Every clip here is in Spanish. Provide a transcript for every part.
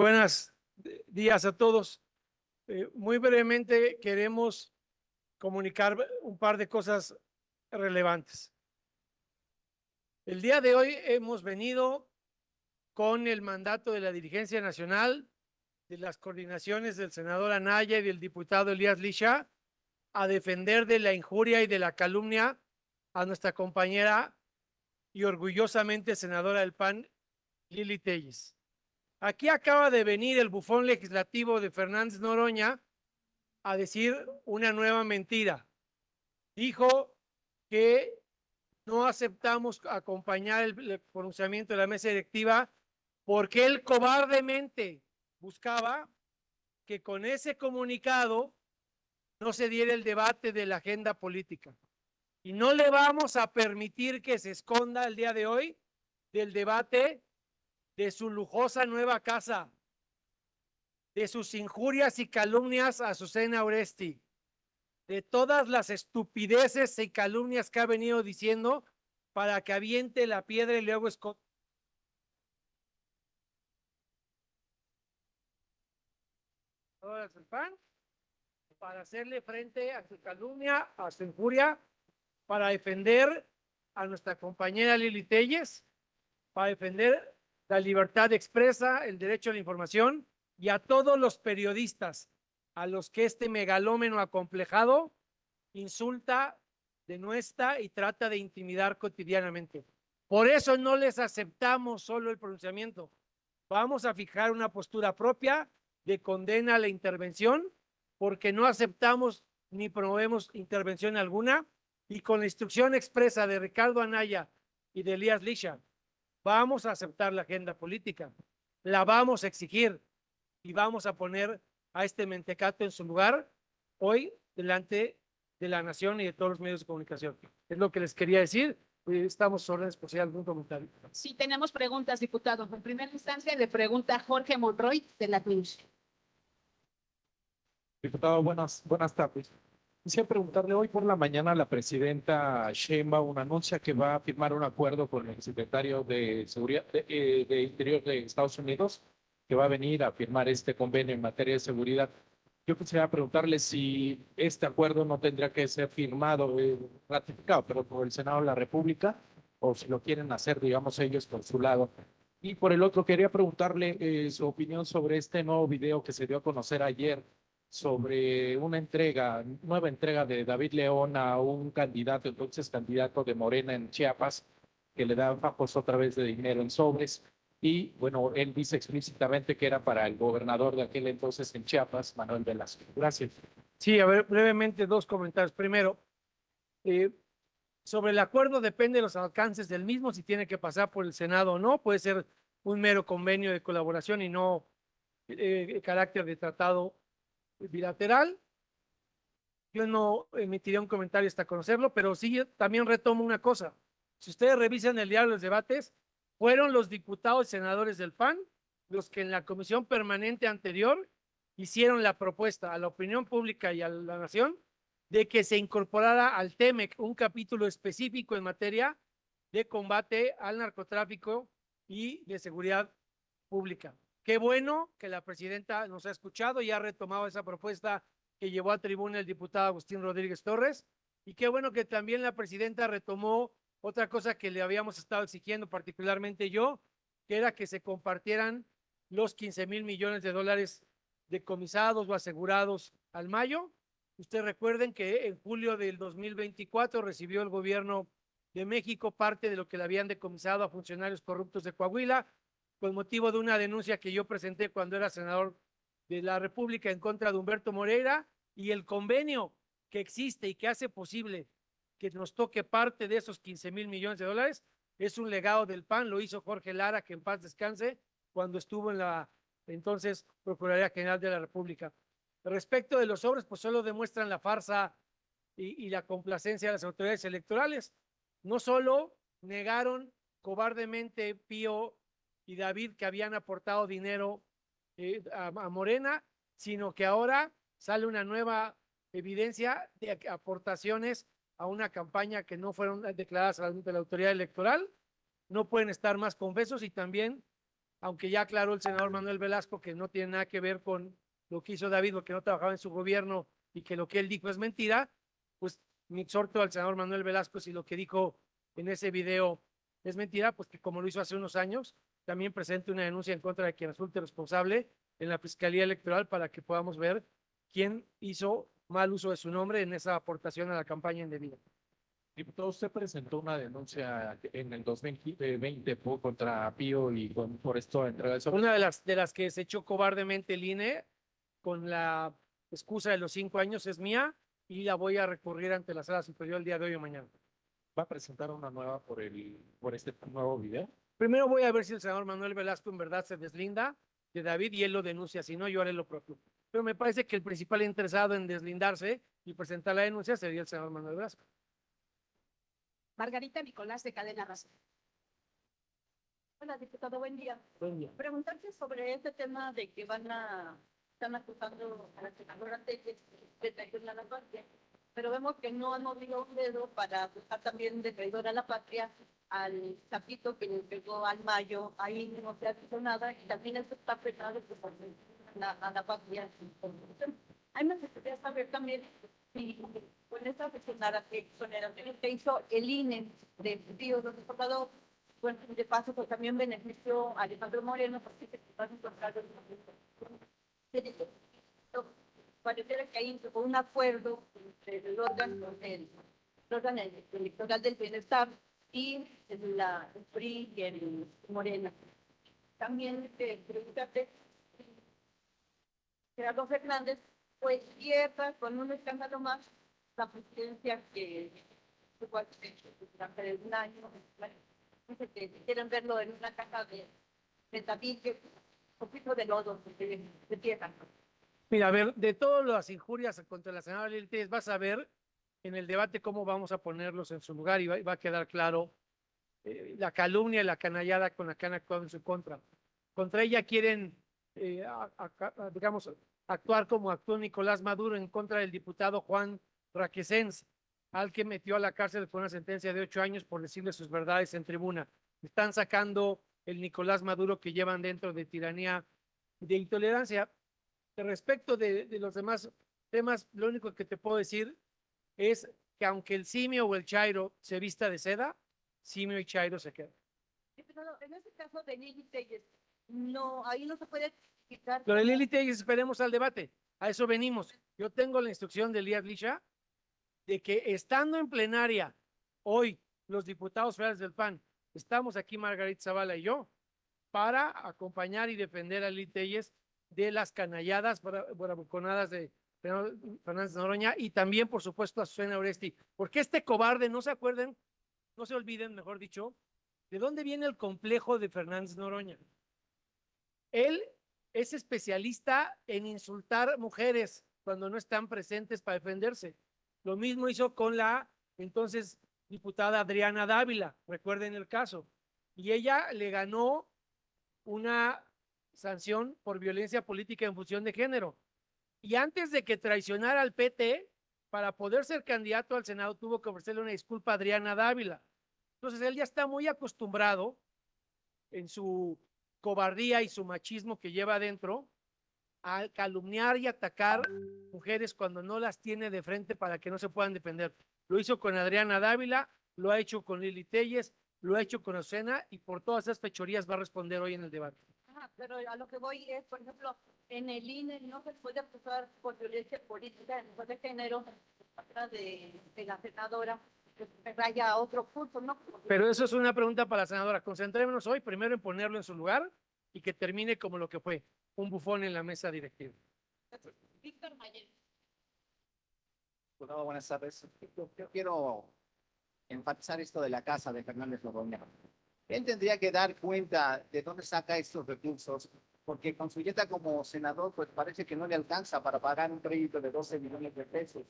Buenos días a todos. Muy brevemente queremos comunicar un par de cosas relevantes. El día de hoy hemos venido con el mandato de la dirigencia nacional, de las coordinaciones del senador Anaya y del diputado Elías Lisha, a defender de la injuria y de la calumnia a nuestra compañera y orgullosamente senadora del PAN, Lili Telles. Aquí acaba de venir el bufón legislativo de Fernández Noroña a decir una nueva mentira. Dijo que no aceptamos acompañar el pronunciamiento de la mesa directiva porque él cobardemente buscaba que con ese comunicado no se diera el debate de la agenda política. Y no le vamos a permitir que se esconda el día de hoy del debate de su lujosa nueva casa, de sus injurias y calumnias a Azucena Oresti, de todas las estupideces y calumnias que ha venido diciendo para que aviente la piedra y luego esconda. Para hacerle frente a su calumnia, a su injuria, para defender a nuestra compañera Lili Telles, para defender la libertad expresa, el derecho a la información y a todos los periodistas a los que este megalómeno acomplejado insulta, denuestra y trata de intimidar cotidianamente. Por eso no les aceptamos solo el pronunciamiento. Vamos a fijar una postura propia de condena a la intervención, porque no aceptamos ni promovemos intervención alguna, y con la instrucción expresa de Ricardo Anaya y de Elías Lisha, vamos a aceptar la agenda política, la vamos a exigir y vamos a poner a este mentecato en su lugar hoy delante de la nación y de todos los medios de comunicación. Es lo que les quería decir. Estamos órdenes por si hay algún comentario. Sí, tenemos preguntas, diputado. En primera instancia le pregunta Jorge Monroy de la Cruz. Diputado, buenas tardes. Quisiera preguntarle, hoy por la mañana la presidenta Sheinbaum anuncia que va a firmar un acuerdo con el secretario de Seguridad de Interior de Estados Unidos, que va a venir a firmar este convenio en materia de seguridad. Yo quisiera preguntarle si este acuerdo no tendría que ser firmado, ratificado, pero por el Senado de la República, o si lo quieren hacer, digamos, ellos por su lado. Y por el otro, quería preguntarle su opinión sobre este nuevo video que se dio a conocer ayer sobre una nueva entrega de David León a un candidato, entonces candidato de Morena en Chiapas, que le da fajos otra vez de dinero en sobres. Y bueno, él dice explícitamente que era para el gobernador de aquel entonces en Chiapas, Manuel Velasco. Gracias. Sí, a ver, brevemente dos comentarios. Primero, sobre el acuerdo depende de los alcances del mismo, si tiene que pasar por el Senado o no. Puede ser un mero convenio de colaboración y no carácter de tratado bilateral. Yo no emitiría un comentario hasta conocerlo, pero sí también retomo una cosa. Si ustedes revisan el diario de los debates, fueron los diputados y senadores del PAN los que en la comisión permanente anterior hicieron la propuesta a la opinión pública y a la nación de que se incorporara al TEMEC un capítulo específico en materia de combate al narcotráfico y de seguridad pública. Qué bueno que la presidenta nos ha escuchado y ha retomado esa propuesta que llevó a tribuna el diputado Agustín Rodríguez Torres, y qué bueno que también la presidenta retomó otra cosa que le habíamos estado exigiendo, particularmente yo, que era que se compartieran los 15,000 millones de dólares decomisados o asegurados al mayo. Ustedes recuerden que en julio del 2024 recibió el gobierno de México parte de lo que le habían decomisado a funcionarios corruptos de Coahuila, con motivo de una denuncia que yo presenté cuando era senador de la República en contra de Humberto Moreira, y el convenio que existe y que hace posible que nos toque parte de esos 15,000 millones de dólares es un legado del PAN. Lo hizo Jorge Lara, que en paz descanse, cuando estuvo en la entonces Procuraduría General de la República. Respecto de los sobres, pues solo demuestran la farsa y la complacencia de las autoridades electorales. No solo negaron cobardemente Pío y David que habían aportado dinero a Morena, sino que ahora sale una nueva evidencia de aportaciones a una campaña que no fueron declaradas ante la autoridad electoral. No pueden estar más confesos, y también aunque ya aclaró el senador Manuel Velasco que no tiene nada que ver con lo que hizo David, porque no trabajaba en su gobierno y que lo que él dijo es mentira, pues me exhorto al senador Manuel Velasco, si lo que dijo en ese video es mentira, pues que como lo hizo hace unos años, también presente una denuncia en contra de quien resulte responsable en la Fiscalía Electoral para que podamos ver quién hizo mal uso de su nombre en esa aportación a la campaña indebida. Diputado, usted presentó una denuncia en el 2020 contra Pío y por esto entrega eso. Una de las que se echó cobardemente el INE con la excusa de los 5 años es mía y la voy a recurrir ante la Sala Superior el día de hoy o mañana. ¿Va a presentar una nueva por este nuevo video? Primero voy a ver si el senador Manuel Velasco en verdad se deslinda de David y él lo denuncia, si no yo haré lo propio. Pero me parece que el principal interesado en deslindarse y presentar la denuncia sería el senador Manuel Velasco. Margarita Nicolás de Cadena Razón. Hola, diputado, buen día. Buen día. Preguntarte sobre este tema de que están acusando a la senadora de traición a la patria, pero vemos que no han movido un dedo para acusar también de traidor a la patria al Zapito que le pegó al Mayo, ahí no se ha dicho nada, y también esto está penado por a la patria. A mí me gustaría saber también si con esta exoneración que hizo el INE de Pío López Obrador, bueno, de paso, pues también benefició a Alejandro Moreno, porque se van a encontrar pareciera que hay un acuerdo entre el órgano electoral del bienestar y el PRI y el Morena. También preguntarte, Gerardo Fernández, pues cierra con un escándalo más la presidencia que tuvo durante un año. Que quieren verlo en una caja de tabique, un poquito de lodo, de tierra. Mira, a ver, de todas las injurias contra la senadora Lili Telles, vas a ver en el debate cómo vamos a ponerlos en su lugar y va a quedar claro la calumnia y la canallada con la que han actuado en su contra. Contra ella quieren, digamos, actuar como actuó Nicolás Maduro en contra del diputado Juan Raquesens, al que metió a la cárcel con una sentencia de 8 años por decirle sus verdades en tribuna. Están sacando el Nicolás Maduro que llevan dentro de tiranía y de intolerancia. Respecto de los demás temas, lo único que te puedo decir es que aunque el simio o el chairo se vista de seda, simio y chairo se quedan. En este caso de Lili Telles, no, ahí no se puede quitar. Lo de Lili Telles, esperemos al debate. A eso venimos. Yo tengo la instrucción de Elías Licha de que estando en plenaria hoy los diputados federales del PAN, estamos aquí Margarita Zavala y yo, para acompañar y defender a Lili Telles de las canalladas bravuconadas de Fernández Noroña y también, por supuesto, a Susana Oresti. Porque este cobarde, no se acuerden, no se olviden, mejor dicho, de dónde viene el complejo de Fernández Noroña. Él es especialista en insultar mujeres cuando no están presentes para defenderse. Lo mismo hizo con la entonces diputada Adriana Dávila, recuerden el caso. Y ella le ganó una sanción por violencia política en función de género. Y antes de que traicionara al PT, para poder ser candidato al Senado, tuvo que ofrecerle una disculpa a Adriana Dávila. Entonces, él ya está muy acostumbrado en su cobardía y su machismo que lleva adentro a calumniar y atacar mujeres cuando no las tiene de frente para que no se puedan defender. Lo hizo con Adriana Dávila, lo ha hecho con Lili Telles, lo ha hecho con Osena y por todas esas fechorías va a responder hoy en el debate. Pero a lo que voy es, por ejemplo, en el INE no se puede acusar por violencia política en de género de la senadora que raya a otro curso, ¿no? Pero eso es una pregunta para la senadora. Concentrémonos hoy primero en ponerlo en su lugar y que termine como lo que fue, un bufón en la mesa directiva. Víctor Mayer. Bueno, buenas tardes. Yo quiero enfatizar esto de la casa de Fernández Noroña. Él tendría que dar cuenta de dónde saca estos recursos, porque con su dieta como senador, pues parece que no le alcanza para pagar un crédito de 12 millones de pesos.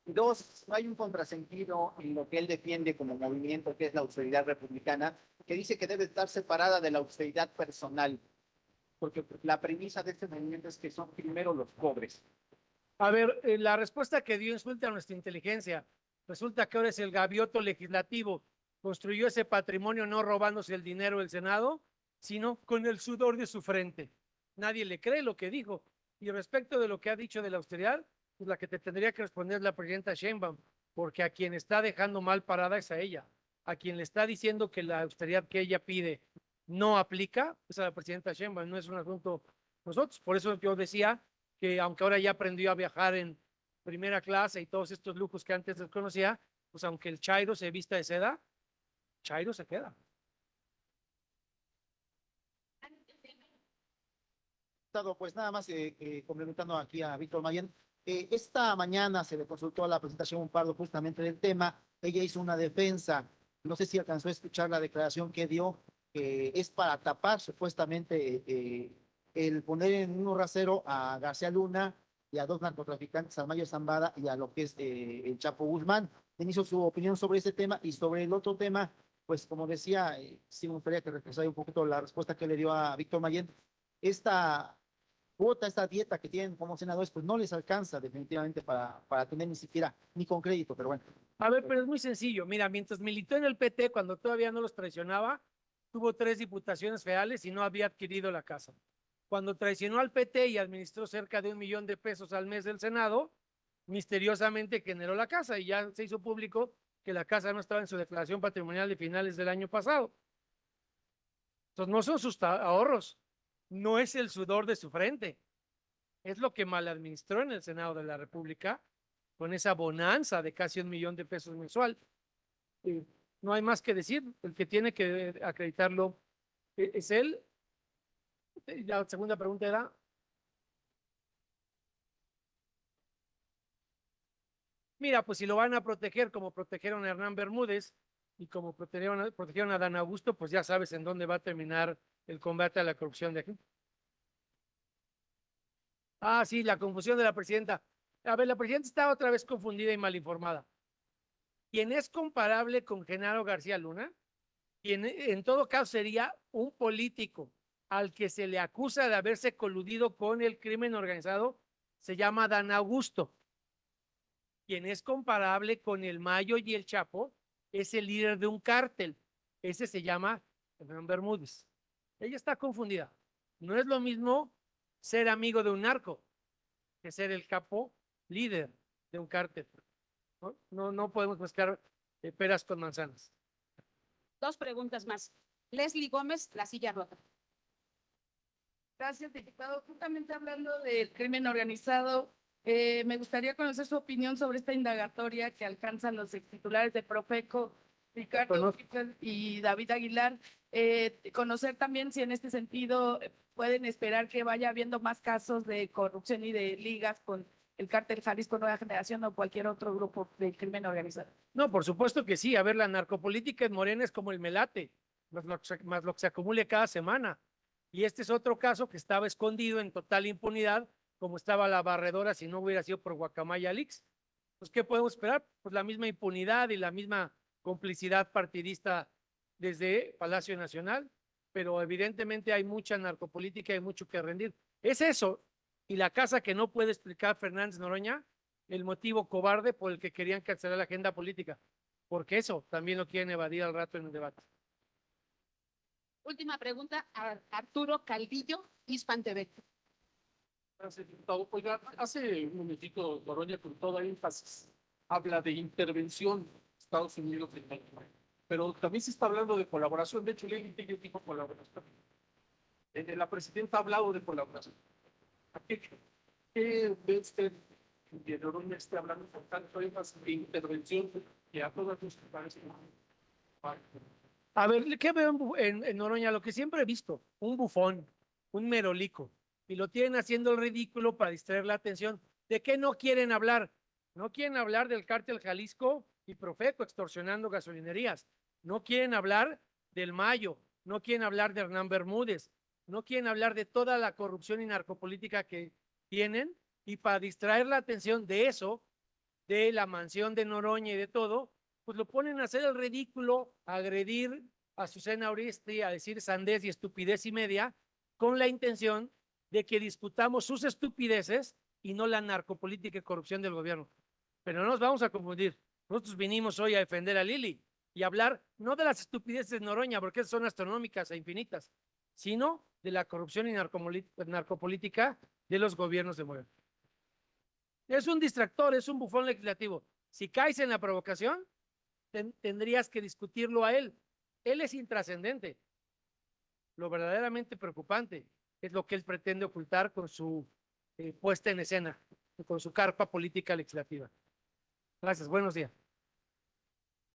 Y dos, no hay un contrasentido en lo que él defiende como movimiento, que es la austeridad republicana, que dice que debe estar separada de la austeridad personal, porque la premisa de este movimiento es que son primero los pobres. A ver, la respuesta que dio insulta a nuestra inteligencia. Resulta que ahora es el gavioto legislativo. Construyó ese patrimonio no robándose el dinero del Senado sino con el sudor de su frente. Nadie le cree lo que dijo. Y respecto de lo que ha dicho de la austeridad, pues la que te tendría que responder es la presidenta Sheinbaum, porque a quien está dejando mal parada es a ella. A quien le está diciendo que la austeridad que ella pide no aplica, es a la presidenta Sheinbaum, no es un asunto nosotros. Por eso yo decía que aunque ahora ya aprendió a viajar en primera clase y todos estos lujos que antes desconocía, pues aunque el Chairo se vista de seda, Chairo se queda. Pues nada más complementando aquí a Víctor Mayen, esta mañana se le consultó a la presentación Pardo justamente del tema, ella hizo una defensa, no sé si alcanzó a escuchar la declaración que dio, que es para tapar supuestamente el poner en un rasero a García Luna y a dos narcotraficantes, a Mayo Zambada y a lo que es el Chapo Guzmán. Él hizo su opinión sobre ese tema y sobre el otro tema, pues como decía, sí me gustaría que regresara un poquito la respuesta que le dio a Víctor Mayen. Esta cuota, esta dieta que tienen como senadores, pues no les alcanza definitivamente para tener ni siquiera ni con crédito, pero bueno. A ver, pero es muy sencillo. Mira, mientras militó en el PT, cuando todavía no los traicionaba, tuvo 3 diputaciones federales y no había adquirido la casa. Cuando traicionó al PT y administró cerca de 1 millón de pesos al mes del Senado, misteriosamente generó la casa y ya se hizo público que la casa no estaba en su declaración patrimonial de finales del año pasado. Entonces no son sus ahorros, no es el sudor de su frente, es lo que mal administró en el Senado de la República con esa bonanza de casi 1 millón de pesos mensual. No hay más que decir, el que tiene que acreditarlo es él. La segunda pregunta era, mira, pues si lo van a proteger como protegieron a Hernán Bermúdez y como protegieron a Dan Augusto, pues ya sabes en dónde va a terminar el combate a la corrupción de aquí. Ah, sí, la confusión de la presidenta. A ver, la presidenta está otra vez confundida y mal informada. Quien es comparable con Genaro García Luna, quien en todo caso sería un político al que se le acusa de haberse coludido con el crimen organizado, se llama Dan Augusto. Quien es comparable con el Mayo y el Chapo es el líder de un cártel. Ese se llama Hernán Bermúdez. Ella está confundida. No es lo mismo ser amigo de un narco que ser el capo líder de un cártel. No podemos mezclar peras con manzanas. Dos preguntas más. Leslie Gómez, La Silla Rota. Gracias, diputado. Justamente hablando del crimen organizado, me gustaría conocer su opinión sobre esta indagatoria que alcanzan los extitulares de Profeco, Ricardo y David Aguilar. Conocer también si en este sentido pueden esperar que vaya habiendo más casos de corrupción y de ligas con el cártel Jalisco Nueva Generación o cualquier otro grupo de crimen organizado. No, por supuesto que sí. A ver, la narcopolítica en Morena es como el melate, más lo que se acumule cada semana. Y este es otro caso que estaba escondido en total impunidad, como estaba la barredora si no hubiera sido por Guacamaya Leaks. Pues, ¿qué podemos esperar? Pues la misma impunidad y la misma complicidad partidista desde Palacio Nacional, pero evidentemente hay mucha narcopolítica y mucho que rendir. Es eso, y la casa que no puede explicar Fernández Noroña, el motivo cobarde por el que querían cancelar la agenda política, porque eso también lo quieren evadir al rato en el debate. Última pregunta a Arturo Calvillo, Hispan TV. Gracias, diputado. Oiga, hace un momentito Noroña con todo énfasis habla de intervención de Estados Unidos en México, pero también se está hablando de colaboración. De hecho, Lili Telles dijo colaboración. La presidenta ha hablado de colaboración. ¿Qué ve usted que Noroña esté hablando con tanto énfasis de intervención que a todas nos parece? A ver, ¿qué veo en Noroña? Lo que siempre he visto, un bufón, un merolico, y lo tienen haciendo el ridículo para distraer la atención. ¿De qué no quieren hablar? No quieren hablar del cártel Jalisco y Profeco extorsionando gasolinerías. No quieren hablar del Mayo. No quieren hablar de Hernán Bermúdez. No quieren hablar de toda la corrupción y narcopolítica que tienen. Y para distraer la atención de eso, de la mansión de Noroña y de todo, pues lo ponen a hacer el ridículo, a agredir a Susana Oresti, a decir sandez y estupidez y media, con la intención de que disputamos sus estupideces y no la narcopolítica y corrupción del gobierno. Pero no nos vamos a confundir. Nosotros vinimos hoy a defender a Lili y hablar no de las estupideces de Noroña, porque son astronómicas e infinitas, sino de la corrupción y narcopolítica de los gobiernos de Morena. Es un distractor, es un bufón legislativo. Si caes en la provocación, tendrías que discutirlo a él. Él es intrascendente. Lo verdaderamente preocupante es lo que él pretende ocultar con su puesta en escena, con su carpa política legislativa. Gracias, buenos días.